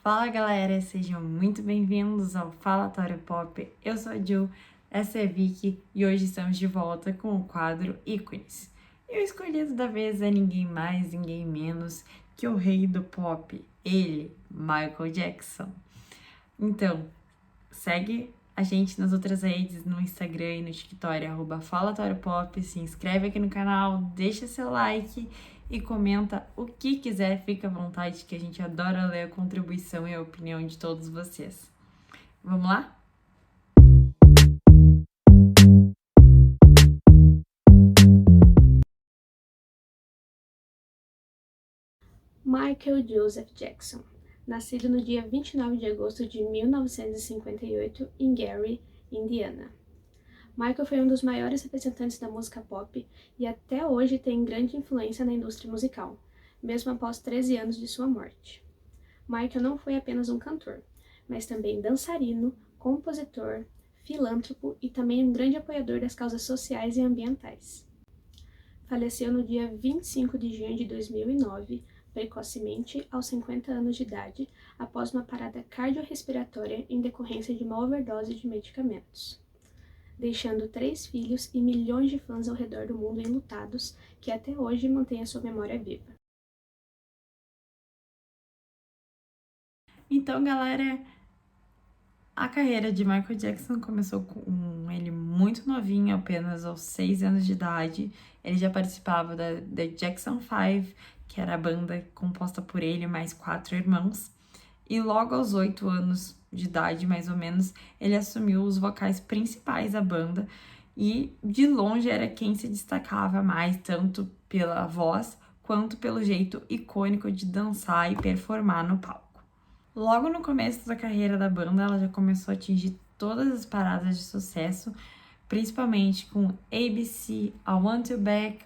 Fala galera, sejam muito bem-vindos ao Falatório Pop. Eu sou a Ju, essa é a Vicky e hoje estamos de volta com o quadro Ícones. E o escolhido da vez é ninguém mais, ninguém menos que o rei do pop, ele, Michael Jackson. Então, segue a gente nas outras redes, no Instagram e no TikTok, @falatóriopop, se inscreve aqui no canal, deixa seu like e comenta o que quiser, fica à vontade, que a gente adora ler a contribuição e a opinião de todos vocês. Vamos lá? Michael Joseph Jackson, nascido no dia 29 de agosto de 1958 em Gary, Indiana. Michael foi um dos maiores representantes da música pop e até hoje tem grande influência na indústria musical, mesmo após 13 anos de sua morte. Michael não foi apenas um cantor, mas também dançarino, compositor, filântropo e também um grande apoiador das causas sociais e ambientais. Faleceu no dia 25 de junho de 2009, precocemente, aos 50 anos de idade, após uma parada cardiorrespiratória em decorrência de uma overdose de medicamentos, deixando 3 filhos e milhões de fãs ao redor do mundo enlutados que até hoje mantêm a sua memória viva. Então, galera, a carreira de Michael Jackson começou com ele muito novinho, apenas aos 6 anos de idade. Ele já participava da Jackson 5, que era a banda composta por ele e mais 4 irmãos. E logo aos 8 anos de idade, mais ou menos, ele assumiu os vocais principais da banda e de longe era quem se destacava mais, tanto pela voz quanto pelo jeito icônico de dançar e performar no palco. Logo no começo da carreira da banda, ela já começou a atingir todas as paradas de sucesso, principalmente com ABC, I Want You Back,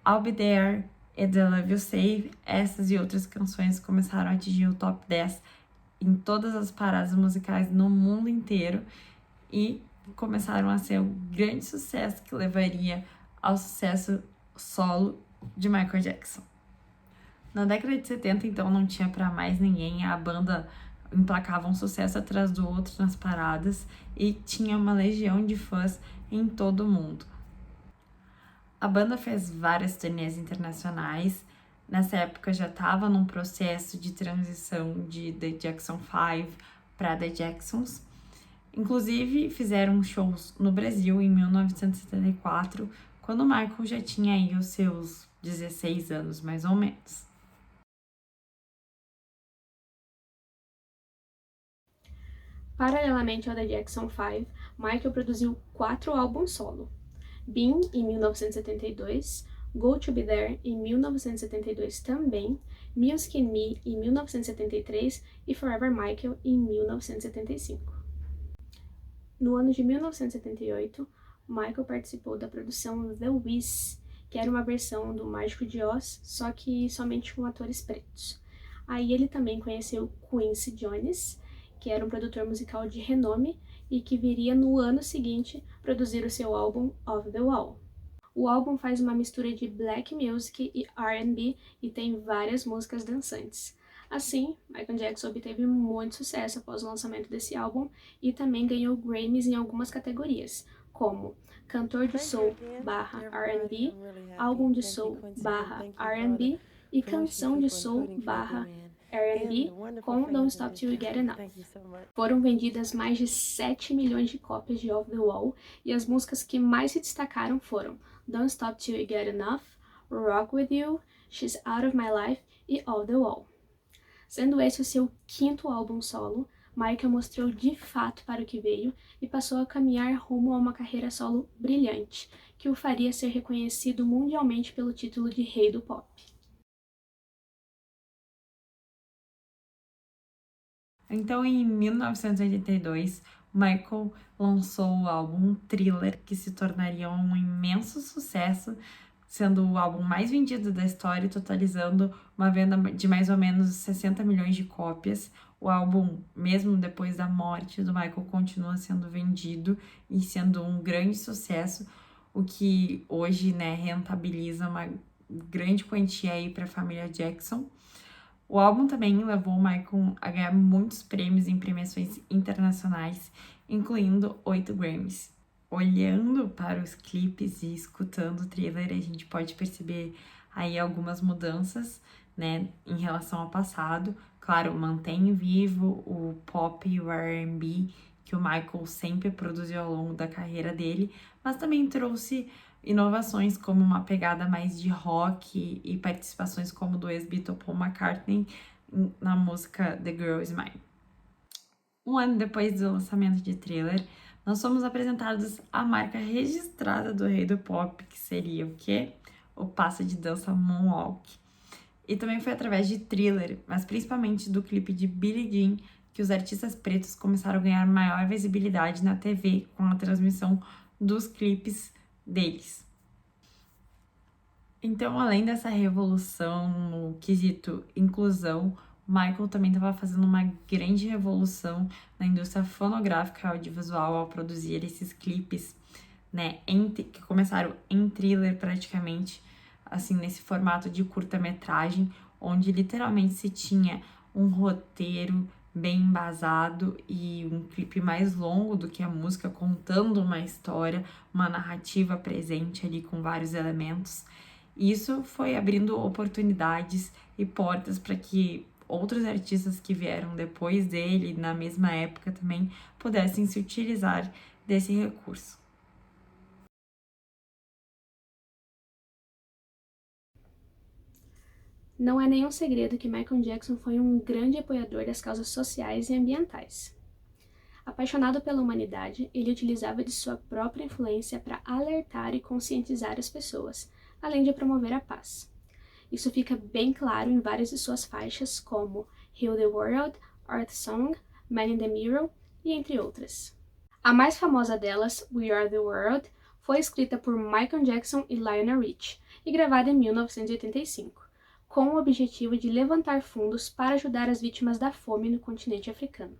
I'll Be There e The Love You Save. Essas e outras canções começaram a atingir o top 10 em todas as paradas musicais no mundo inteiro e começaram a ser um grande sucesso que levaria ao sucesso solo de Michael Jackson. Na década de 70, então, não tinha pra mais ninguém, a banda emplacava um sucesso atrás do outro nas paradas e tinha uma legião de fãs em todo o mundo. A banda fez várias turnês internacionais. Nessa época já estava num processo de transição de The Jackson 5 para The Jacksons. Inclusive, fizeram shows no Brasil em 1974, quando Michael já tinha aí os seus 16 anos, mais ou menos. Paralelamente ao The Jackson 5, Michael produziu 4 álbuns solo: Bean, em 1972, Go To Be There, em 1972 também, Music and Me, em 1973 e Forever Michael, em 1975. No ano de 1978, Michael participou da produção The Wiz, que era uma versão do Mágico de Oz, só que somente com atores pretos. Aí ele também conheceu Quincy Jones, que era um produtor musical de renome e que viria no ano seguinte produzir o seu álbum Off the Wall. O álbum faz uma mistura de black music e R&B e tem várias músicas dançantes. Assim, Michael Jackson obteve muito sucesso após o lançamento desse álbum e também ganhou Grammys em algumas categorias, como Cantor de Soul /R&B, Álbum de Soul /R&B e Canção de Soul /R&B com Don't Stop Till You Get Enough. Foram vendidas mais de 7 milhões de cópias de Off the Wall e as músicas que mais se destacaram foram Don't Stop Till You Get Enough, Rock With You, She's Out of My Life e Off the Wall. Sendo esse o seu 5º álbum solo, Michael mostrou de fato para o que veio e passou a caminhar rumo a uma carreira solo brilhante, que o faria ser reconhecido mundialmente pelo título de Rei do Pop. Então, em 1982, Michael lançou o álbum Thriller, que se tornaria um imenso sucesso, sendo o álbum mais vendido da história, totalizando uma venda de mais ou menos 60 milhões de cópias. O álbum, mesmo depois da morte do Michael, continua sendo vendido e sendo um grande sucesso, o que hoje, rentabiliza uma grande quantia aí para a família Jackson. O álbum também levou o Michael a ganhar muitos prêmios em premiações internacionais, incluindo 8 Grammys. Olhando para os clipes e escutando o trailer, a gente pode perceber aí algumas mudanças, né, em relação ao passado. Claro, mantém vivo o pop e o R&B que o Michael sempre produziu ao longo da carreira dele, mas também trouxe inovações como uma pegada mais de rock e participações como do ex-Beatle Paul McCartney na música The Girl Is Mine. Um ano depois do lançamento de Thriller, nós fomos apresentados a marca registrada do rei do pop, que seria o quê? O passo de dança Moonwalk. E também foi através de Thriller, mas principalmente do clipe de Billie Jean, que os artistas pretos começaram a ganhar maior visibilidade na TV com a transmissão dos clipes deles. Então, além dessa revolução no quesito inclusão, Michael também estava fazendo uma grande revolução na indústria fonográfica audiovisual ao produzir esses clipes, né, que começaram em thriller praticamente, assim, nesse formato de curta-metragem, onde literalmente se tinha um roteiro bem embasado e um clipe mais longo do que a música, contando uma história, uma narrativa presente ali com vários elementos. Isso foi abrindo oportunidades e portas para que outros artistas que vieram depois dele, na mesma época também, pudessem se utilizar desse recurso. Não é nenhum segredo que Michael Jackson foi um grande apoiador das causas sociais e ambientais. Apaixonado pela humanidade, ele utilizava de sua própria influência para alertar e conscientizar as pessoas, além de promover a paz. Isso fica bem claro em várias de suas faixas, como Heal the World, Earth Song, Man in the Mirror e entre outras. A mais famosa delas, We Are the World, foi escrita por Michael Jackson e Lionel Richie e gravada em 1985, com o objetivo de levantar fundos para ajudar as vítimas da fome no continente africano.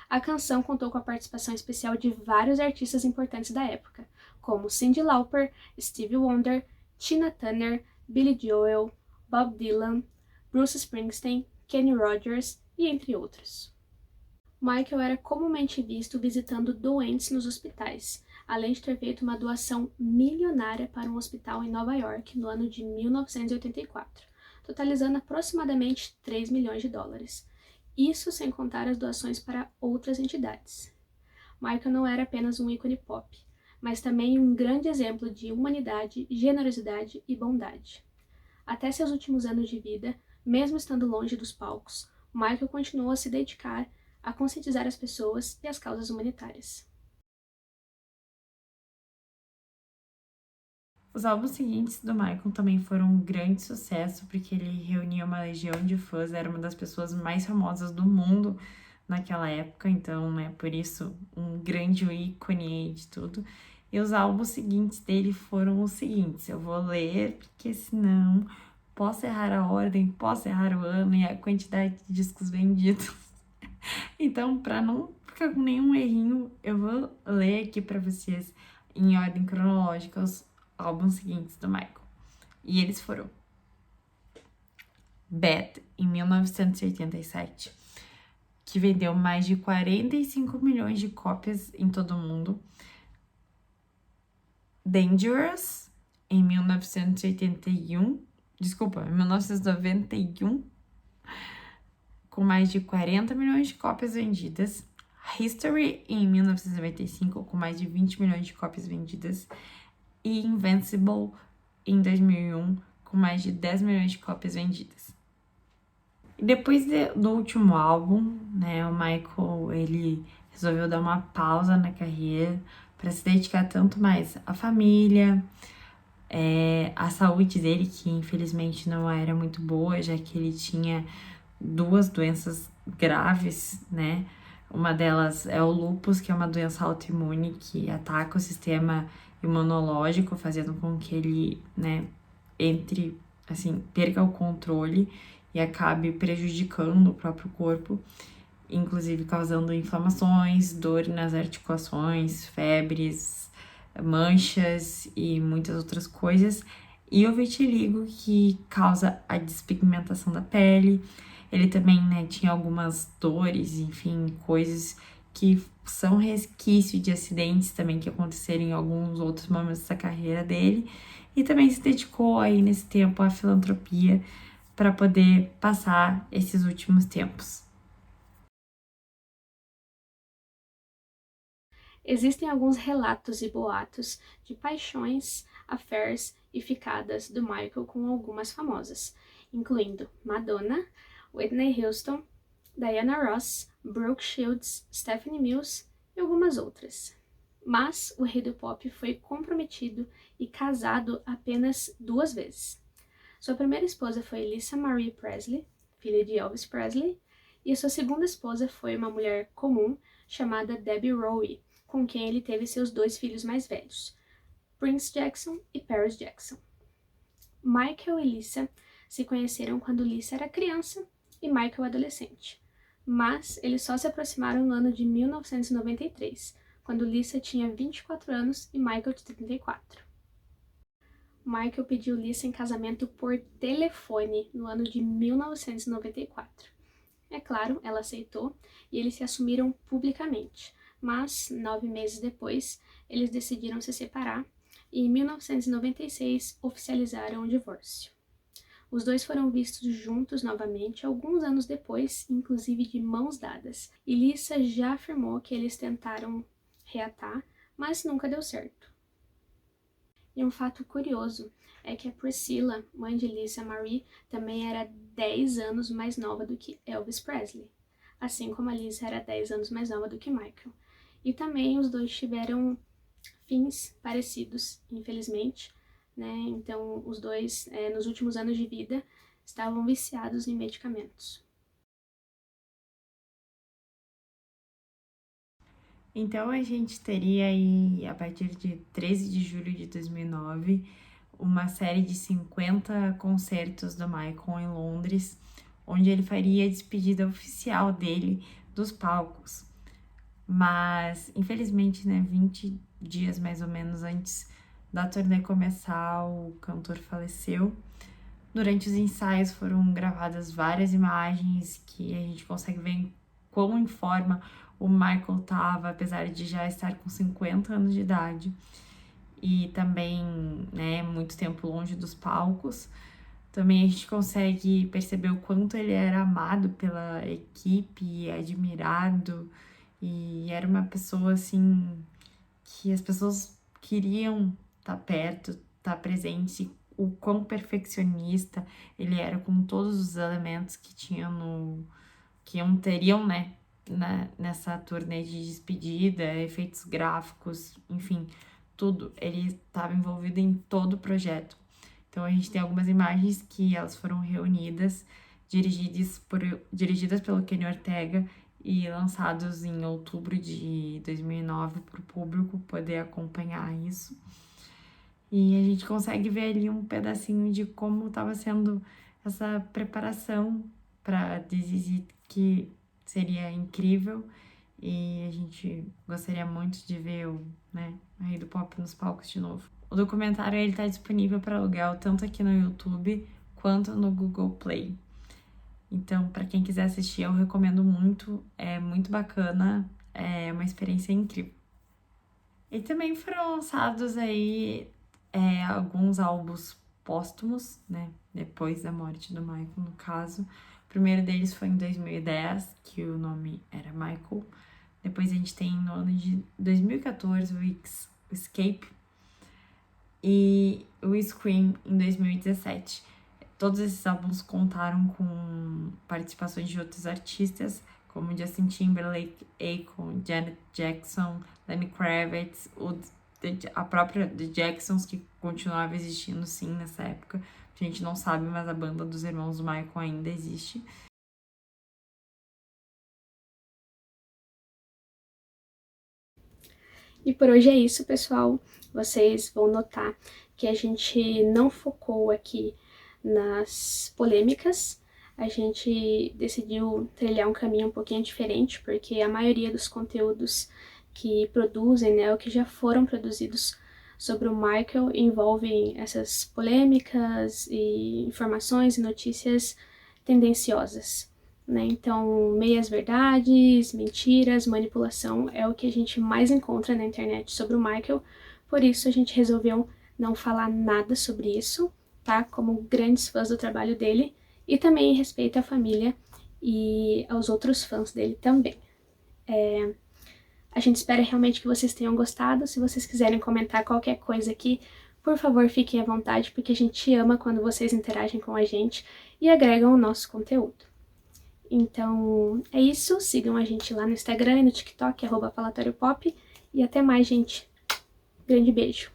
A canção contou com a participação especial de vários artistas importantes da época, como Cyndi Lauper, Stevie Wonder, Tina Turner, Billy Joel, Bob Dylan, Bruce Springsteen, Kenny Rogers e entre outros. Michael era comumente visto visitando doentes nos hospitais, além de ter feito uma doação milionária para um hospital em Nova York no ano de 1984, totalizando aproximadamente 3 milhões de dólares. Isso sem contar as doações para outras entidades. Michael não era apenas um ícone pop, mas também um grande exemplo de humanidade, generosidade e bondade. Até seus últimos anos de vida, mesmo estando longe dos palcos, Michael continuou a se dedicar a conscientizar as pessoas e as causas humanitárias. Os álbuns seguintes do Michael também foram um grande sucesso, porque ele reunia uma legião de fãs, era uma das pessoas mais famosas do mundo naquela época, então, né, por isso, um grande ícone de tudo. E os álbuns seguintes dele foram os seguintes, eu vou ler, porque senão posso errar a ordem, posso errar o ano e a quantidade de discos vendidos. Então, para não ficar com nenhum errinho, eu vou ler aqui para vocês em ordem cronológica os álbuns seguintes do Michael. E eles foram Bad, em 1987, que vendeu mais de 45 milhões de cópias em todo o mundo. Dangerous, em 1991, 1991, com mais de 40 milhões de cópias vendidas. History, em 1995, com mais de 20 milhões de cópias vendidas. E Invincible, em 2001, com mais de 10 milhões de cópias vendidas. E depois do último álbum, né, o Michael, ele resolveu dar uma pausa na carreira para se dedicar tanto mais à família, à saúde dele, que infelizmente não era muito boa, já que ele tinha 2 doenças graves, né? Uma delas é o lúpus, que é uma doença autoimune que ataca o sistema imunológico, fazendo com que ele, né, perca o controle e acabe prejudicando o próprio corpo, inclusive causando inflamações, dor nas articulações, febres, manchas e muitas outras coisas. e o vitiligo, que causa a despigmentação da pele. Ele também, né, tinha algumas dores, enfim, coisas que são resquício de acidentes também que aconteceram em alguns outros momentos da carreira dele. E também se dedicou aí nesse tempo à filantropia para poder passar esses últimos tempos. Existem alguns relatos e boatos de paixões, affairs e ficadas do Michael com algumas famosas, incluindo Madonna, Whitney Houston, Diana Ross, Brooke Shields, Stephanie Mills e algumas outras. Mas o rei do pop foi comprometido e casado apenas 2 vezes. Sua primeira esposa foi Lisa Marie Presley, filha de Elvis Presley, e sua segunda esposa foi uma mulher comum chamada Debbie Rowe, com quem ele teve seus 2 filhos mais velhos, Prince Jackson e Paris Jackson. Michael e Lisa se conheceram quando Lisa era criança e Michael adolescente, mas eles só se aproximaram no ano de 1993, quando Lisa tinha 24 anos e Michael de 34. Michael pediu Lisa em casamento por telefone no ano de 1994. É claro, ela aceitou e eles se assumiram publicamente, mas 9 meses depois eles decidiram se separar e em 1996 oficializaram o divórcio. Os dois foram vistos juntos novamente alguns anos depois, inclusive de mãos dadas, e Lisa já afirmou que eles tentaram reatar, mas nunca deu certo. E um fato curioso é que a Priscilla, mãe de Lisa Marie, também era 10 anos mais nova do que Elvis Presley, assim como a Lisa era 10 anos mais nova do que Michael. E também os dois tiveram fins parecidos, infelizmente, né? Então, os dois, nos últimos anos de vida, estavam viciados em medicamentos. Então a gente teria aí, a partir de 13 de julho de 2009, uma série de 50 concertos do Michael em Londres, onde ele faria a despedida oficial dele dos palcos. Mas, infelizmente, né, 20 dias mais ou menos antes da turnê começar, o cantor faleceu. Durante os ensaios foram gravadas várias imagens que a gente consegue ver quão em forma o Michael estava, apesar de já estar com 50 anos de idade e também, né, muito tempo longe dos palcos. Também a gente consegue perceber o quanto ele era amado pela equipe, admirado, e era uma pessoa assim que as pessoas queriam estar perto, estar presente, o quão perfeccionista ele era com todos os elementos que tinham teriam, né, nessa turnê de despedida, efeitos gráficos, enfim, tudo. Ele estava envolvido em todo o projeto. Então a gente tem algumas imagens que elas foram reunidas, dirigidas pelo Kenny Ortega e lançados em outubro de 2009 para o público poder acompanhar isso. E a gente consegue ver ali um pedacinho de como estava sendo essa preparação para This Is It, que seria incrível. E a gente gostaria muito de ver o Rei do Pop nos palcos de novo. O documentário ele tá disponível para aluguel tanto aqui no YouTube quanto no Google Play. Então, para quem quiser assistir, eu recomendo muito. É muito bacana, é uma experiência incrível. E também foram lançados aí alguns álbuns póstumos, né? Depois da morte do Michael, no caso. O primeiro deles foi em 2010, que o nome era Michael. Depois a gente tem no ano de 2014 o Escape e o Scream em 2017. Todos esses álbuns contaram com participações de outros artistas, como Justin Timberlake, Akon, Janet Jackson, Lenny Kravitz, a própria The Jacksons, que continuava existindo sim nessa época. A gente não sabe, mas a banda dos irmãos do Michael ainda existe. E por hoje é isso, pessoal. Vocês vão notar que a gente não focou aqui nas polêmicas. A gente decidiu trilhar um caminho um pouquinho diferente, porque a maioria dos conteúdos que produzem, né, ou que já foram produzidos sobre o Michael envolvem essas polêmicas e informações e notícias tendenciosas, né? Então, meias-verdades, mentiras, manipulação é o que a gente mais encontra na internet sobre o Michael, por isso a gente resolveu não falar nada sobre isso, tá? Como grandes fãs do trabalho dele, e também em respeito à família e aos outros fãs dele também. A gente espera realmente que vocês tenham gostado. Se vocês quiserem comentar qualquer coisa aqui, por favor, fiquem à vontade, porque a gente ama quando vocês interagem com a gente e agregam o nosso conteúdo. Então, é isso. Sigam a gente lá no Instagram e no TikTok, @falatóriopop. E até mais, gente. Grande beijo.